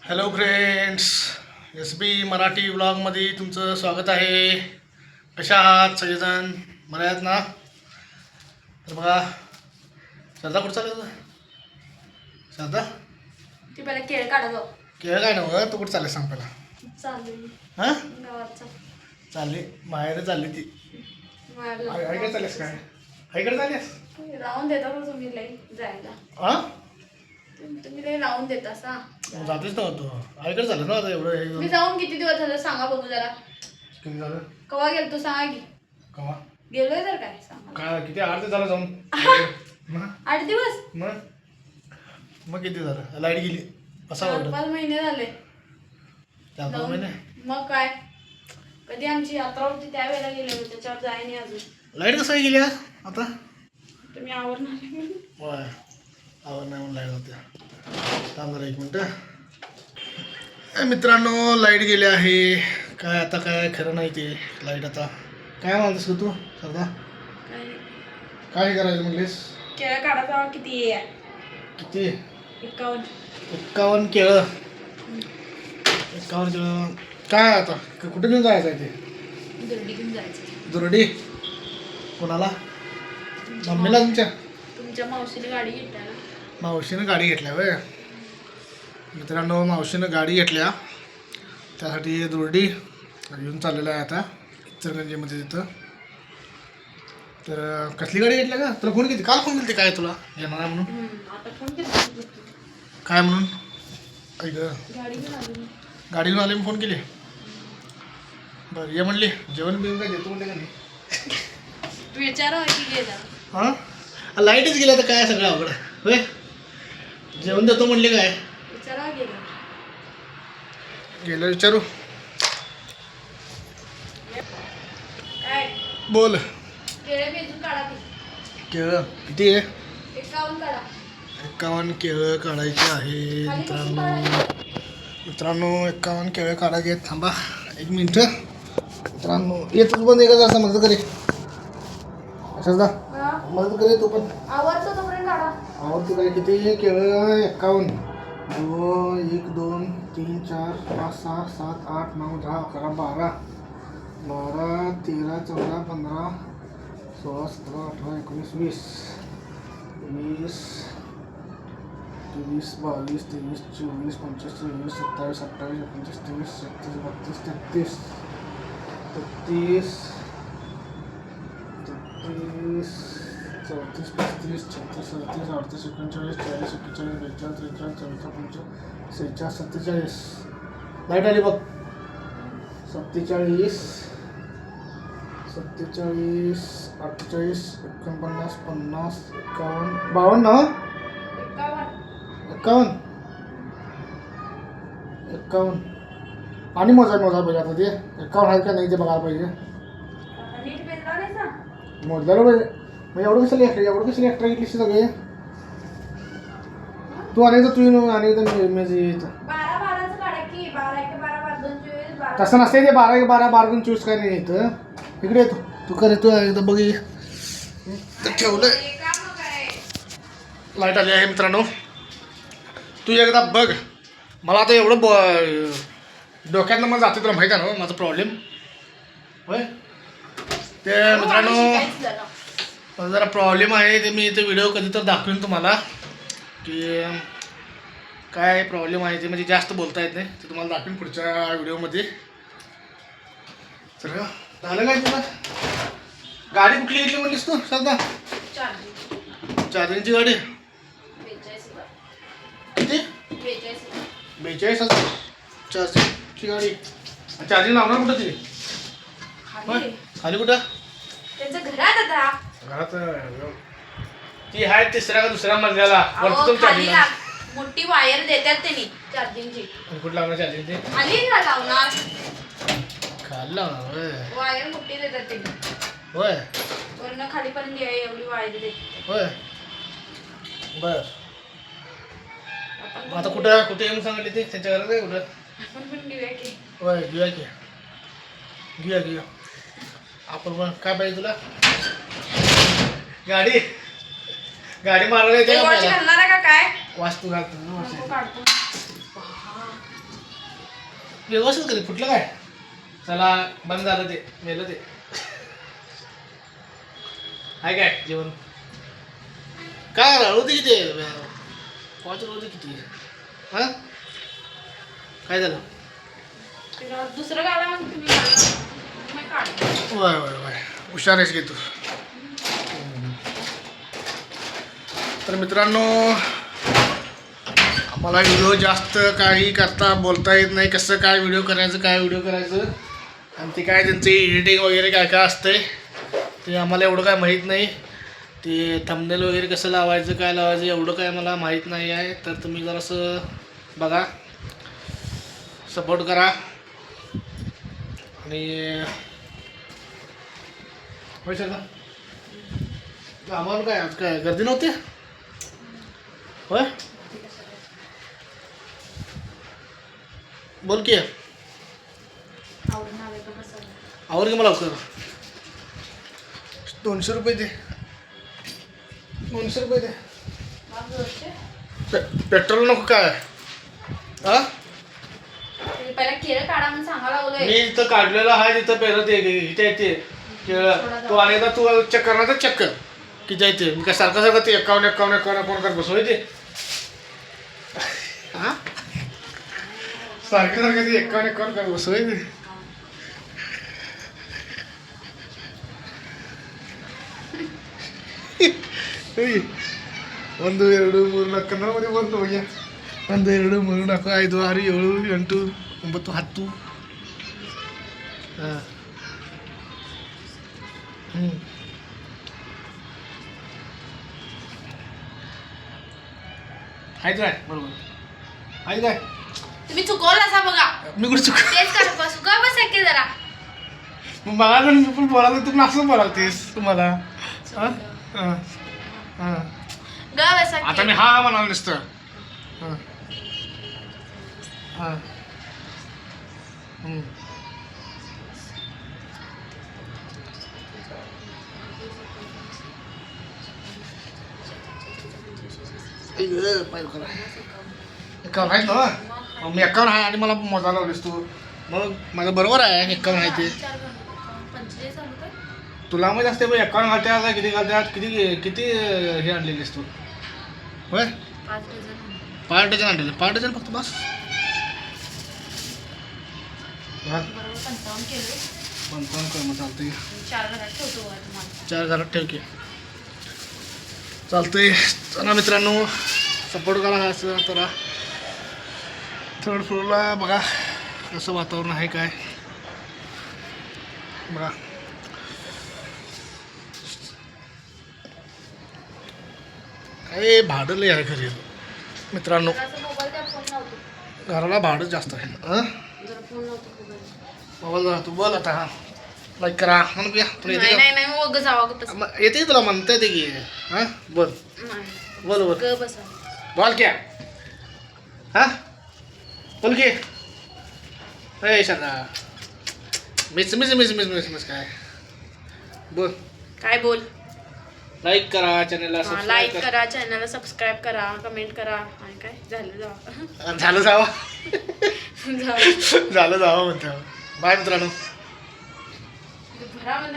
Hello friends, S बी मराठी व्लॉगमध्ये तुमचं स्वागत आहे. कशा आहात सगळेजण? बरे आहेत ना? तर बघा, श्रद्धा कुठं चाललं? श्रद्धा ती पहिला केळ काढा जाऊ. केळ काय नव्हतं, तू कुठं चालले सांग पहिला. चालली हां, गावात चालली बाहेर चालली ती. आईकडे चाललीस काय? आईकडे चाललीस? राहून देता का तुम्ही लई जायला? हां, तुम्ही लई राहून देता सा. जातेच नव्हतो. आईकडे चाललं ना आता एवढं हे मी जाऊन किती दिवस झालं सांगा बघू जरा. किती झालं? कवा गेलो तू सांगा की. कवा गेलोय तर काय सांगा. काय किती 8 दिवस झालं जाऊन? मग 8 दिवस? मग किती झालं? लाईट गेली असा वाटत? 4-5 महिने झाले. 4-5 महिने. मग काय, कधी आमची यात्रा होती त्यावेळेला गेलेलो, त्याच्यावर जाय नाही अजून. लाईट कसं गेली आता? तुम्ही आवरणार होय, आवर नाही म्हणून लाईट होत्या. थांब जरा 1 मिनटं. मित्रांनो, लाईट गेली आहे. काय आता काय खरं नाही ते लाईट. आता काय म्हणतेस तू सध्या? काय करायचं म्हणलीस? केळ काढा जावा. किती आहे? किती? 51 केळं. 51 केळं. काय आता कुठे घेऊन जायचं आहे ते? दुर्डी घेऊन जायचं. दुरडी? कोणाला? मम्मीला तुमच्या? तुमच्या मावशीने गाडी घेतल्या ना? मावशीनं गाडी घेतल्या वय. मित्रांनो, मावशीनं गाडी घेतल्या, त्यासाठी दुर्डी घेऊन चाललेलं आहे आता इचलकरंजीमध्ये तिथं. तर कसली गाडी घेतल्या का? तुला फोन किती काल फोन केली काय तुला येणार आहे म्हणून? आता फोन केला काय म्हणून? ऐक, गाडी घेऊन आली मी. गाडी घेऊन आले मी फोन केली. बरं ये म्हणली. जेवण बिवून काय देतो म्हणले का नाही? तू विचारा की घे जा. हां, लाईटच गेल्या तर काय सगळं अवघड होय. जेवण देतो म्हणले काय? विचारा घे जा. गेलं विचारू. काय बोल. केळे बेजून काढा ती. केळं किती आहे? 51 काढा. 51 केळं काढायचे आहे खाली बसून मित्रांनो. काढायची. 51 केळं काढायचे आहेत. थांबा 1 मिनटं. मित्रांनो, येतच बंद आहे का? जरा मदत करे अशाच दा हा? मदत करे तू पण. आवडतो तोपर्यंत काढा. आवडते काय? किती केळं? 51. 1 2 3 4 5 6 7 8 9 10 11 12 12 13 14 15 16 17 18 19 20 20 23 22 23 24 25 26 27 28 29 30 31 32 33 33 34 35 36 37 38 39 40 41 42 43 44 45 46 लाईट आली बघ. 47 48 49 50 51 52 51 51 आणि मोजा पाहिजे आता ते 51 आहे का नाही ते बघायला पाहिजे. नीट बेजला नाही सा? मोजल्याला पाहिजे. मग एवढं कसं एक्स्ट्रा घेतलीस सगळे तू? आणि तू आणि येतं 12 काढा की. 12 1 12 12 2 24 12. तसं नसते ते. 12 1 12 12 2 24 काय नाही येतं. इकडे येतो तू कर. तू एकदा बघ ठेवलं. लाईट आली आहे मित्रांनो. तू एकदा बघ. मला आता एवढं डोक्यातनं मला जाते, तुला माहीत आहे ना माझा प्रॉब्लेम होय. ते मित्रांनो, शिकायचं जरा. माझा जरा प्रॉब्लेम आहे. ते मी इथे व्हिडिओ कधी तर दाखवेन तुम्हाला की काय प्रॉब्लेम आहे ते. म्हणजे जास्त बोलता येत नाही ते तुम्हाला दाखवेन पुढच्या व्हिडिओमध्ये. तर झालं काय तुला? गाडी कुठली घेतली म्हणलीस तू सध्या? चार्जिंगची गाडी 42 किती? 42,000 चार्जिंगची गाडी. चार्जिंग लावणार कुठं ती? खाली. खाली कुठं? त्यांच्या घरात आता. घरात ती आहे तिसऱ्या का दुसऱ्या मजल्याला अहो, वरती खाली चार्जिंग. मोठी वायर देतात त्यांनी चार्जिंगची. कुठं लावणार चार्जिंग ते? खाली ना लावणार. खाली लावणार होय. वायर मोठी देतात त्यांनी. होय वरनं खालीपर्यंत एवढी वायर देतात. होय. बर, आपण आता कुठं येऊन सांगितले ते त्यांच्या घरात आहे कुठं? आपण पण घेऊया की. होय घेऊया आपण पण. काय पाहिजे तुला? गाडी मारायला येते का वॉच आपल्याला? घालणार आहे का काय? वास्तू घालतो नको काढतो. व्यवस्थित कधी फुटलं काय चला बंद झालं ते मेलं ते आहे काय जेवण काय होते किती पाच होते किती हां काय झालं तिला दुसरं गाडा मग तुम्ही काढा. मी काढते. वय वय वय हुशार आहेस की तू तर मित्रांनो आम्हाला व्हिडिओ जास्त काही करता बोलता येत नाही कसं काय व्हिडिओ करायचं आणि ते काय त्यांचं एडिटिंग वगैरे काय काय असतंय ते आम्हाला एवढं काय माहीत नाही ते थंबनेल वगैरे कसं लावायचं काय लावायचं एवढं काय मला माहीत नाही आहे तर तुम्ही जरासं बघा सपोर्ट करा आणि होय सर आम्हाला काय आज काय गर्दी नव्हती होय बोल की आवडून आले का बसा. आवर की मला लवकर 200 रुपये दे 200 रुपये दे बाप जोरचे. पेट्रोल नको काय हा तुम्ही पहिला केळं काढा म्हणून सांगा लागलोय. मी इथं काढलेलं आहे तिथं पहिलं ते इथे येते तू अनेकदा तू चेक करणार तर चेक कर किती आहे ते मी काय सारखं ते 51 फोन कर बसू ते हा सारखं ते 51 कर बसू ते 1 2 3 ಕನ್ನಡದಲ್ಲಿ ಬಂತು ಹೋಗ್ಯ 1 2 3 4 5 6 7 8 9 10 ಹಾಂ आयत काय बरोबर आयत काय तुम्ही चुकवलं असा बघा. मी कुठे चुक तेच करा बसू का बसा की जरा. मग मला पण मी पण बोलायला तुम्ही असं बोलावतेस तुम्हाला हां हां हां ग बसा आता की. मी हा म्हणाल नुसतं हां हां एकावन्न आहेत ना मग मी 51 आहे आणि मला मोजायला लावलीस तू मग माझं बरोबर आहे 51 आहे ते 45 आलं तर? तुला माहिती असते बघ 51 घालत्यात का किती घालत्यात किती किती हे आणलेलीस तू होय 5 डझन. 5 डझन आणलेले 5 डझन फक्त बस बरोबर 55 केले. 55 कर मग चालतंय 4 घरात ठेवतो बघा तुम्हाला. 4 घरात ठेव की चालतंय चला मित्रांनो सपोर्ट करा असं जरा 3rd फ्लोअरला बघा कसं वातावरण आहे काय बघा काय भाडं लय आहे घरी मित्रांनो जरासं मोबाईल द्या, फोन लावतो. घराला भाडं जास्त आहे जरा फोन लावतो मोबाईल. मोबाईल जरा तू बोल आता हा लाईक करा म्हणून तुला येते नाही का नाही नाही मग जावा ग तसं. येते तुला म्हणता येते की हां बोल नाही बोल बोल ग बसा. बोल क्या हां बोल की अय शाला मिस काय बोल काय बोल. लाईक करा चॅनलला लाईक सबस्क्राईब करा, चॅनलला सबस्क्राईब करा, कमेंट करा आणि काय झालं जावा. झालं जावा झालं. झालं जावा म्हणतो बाय मित्रांनो घरामध्ये